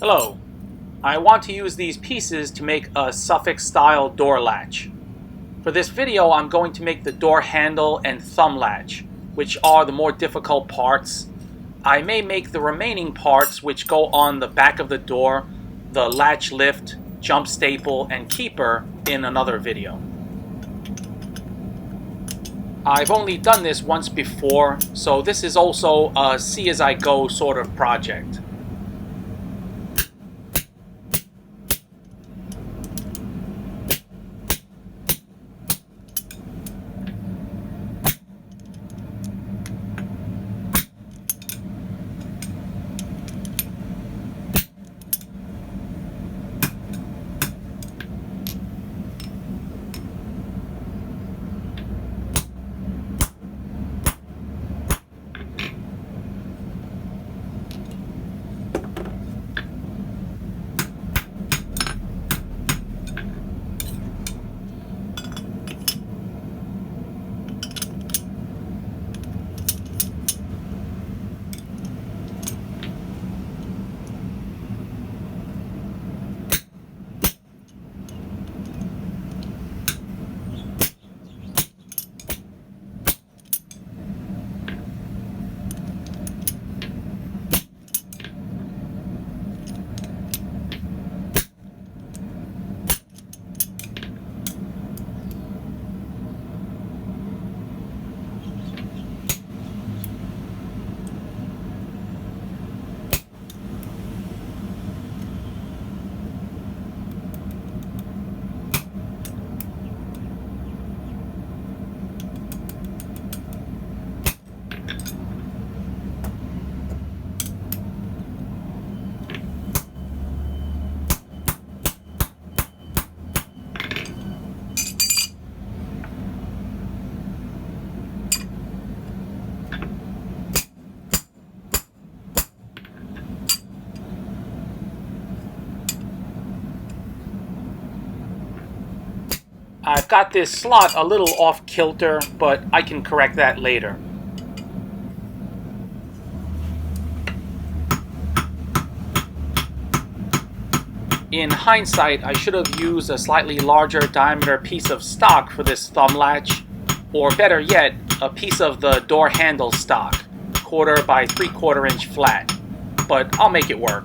Hello. I want to use these pieces to make a Suffolk style door latch. For this video I'm going to make the door handle and thumb latch, which are the more difficult parts. I may make the remaining parts, which go on the back of the door, the latch lift, jump staple, and keeper, in another video. I've only done this once before, so this is also a see-as-I-go sort of project. I've got this slot a little off kilter, but I can correct that later. In hindsight, I should have used a slightly larger diameter piece of stock for this thumb latch, or better yet, a piece of the door handle stock, 1/4 by 3/4 inch flat, but I'll make it work.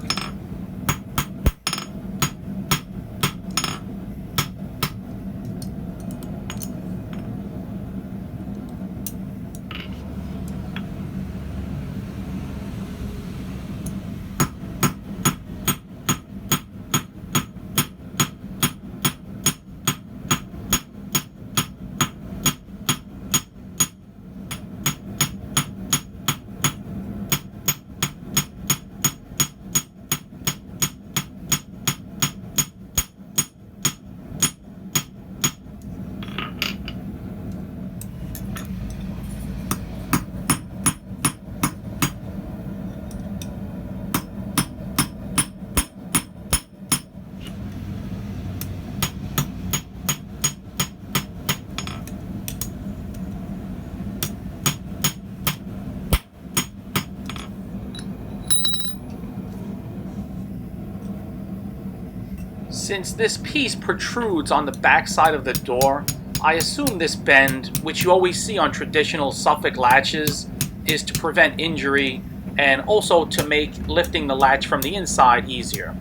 Since this piece protrudes on the back side of the door, I assume this bend, which you always see on traditional Suffolk latches, is to prevent injury and also to make lifting the latch from the inside easier.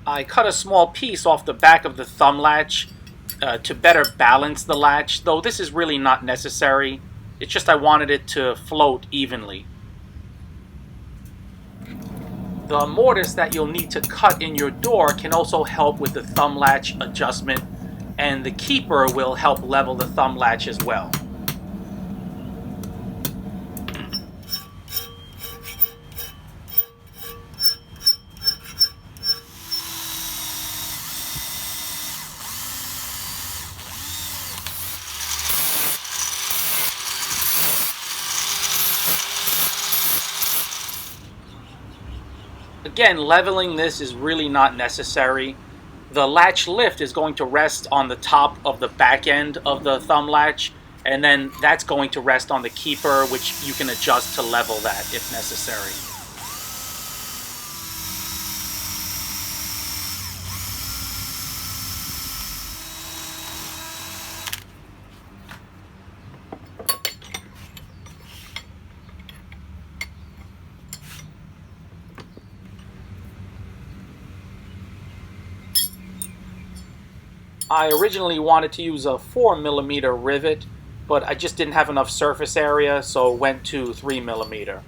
I cut a small piece off the back of the thumb latch to better balance the latch, though this is really not necessary. It's just I wanted it to float evenly. The mortise that you'll need to cut in your door can also help with the thumb latch adjustment, and the keeper will help level the thumb latch as well. Again, leveling this is really not necessary. The latch lift is going to rest on the top of the back end of the thumb latch, and then that's going to rest on the keeper, which you can adjust to level that if necessary. I originally wanted to use a 4mm rivet, but I just didn't have enough surface area, so went to 3mm.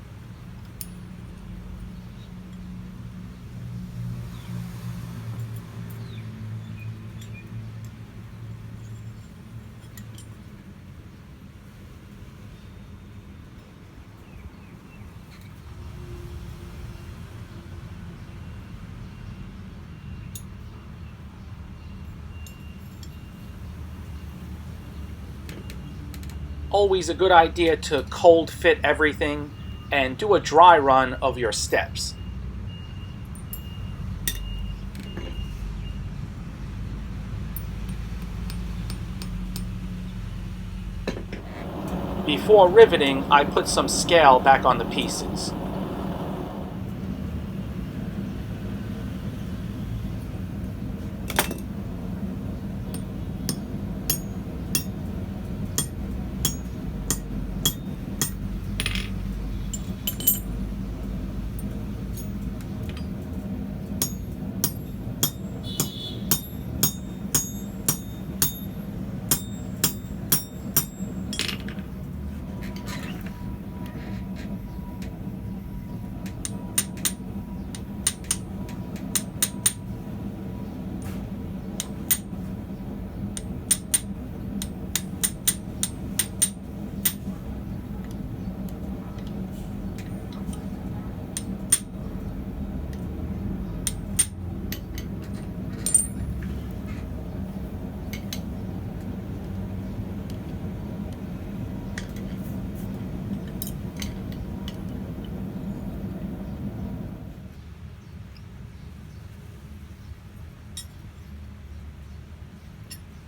Always a good idea to cold fit everything and do a dry run of your steps. Before riveting, I put some scale back on the pieces.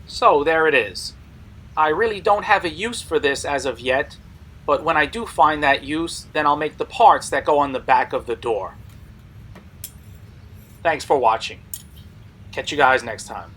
So there it is. I really don't have a use for this as of yet, but when I do find that use, then I'll make the parts that go on the back of the door. Thanks for watching. Catch you guys next time.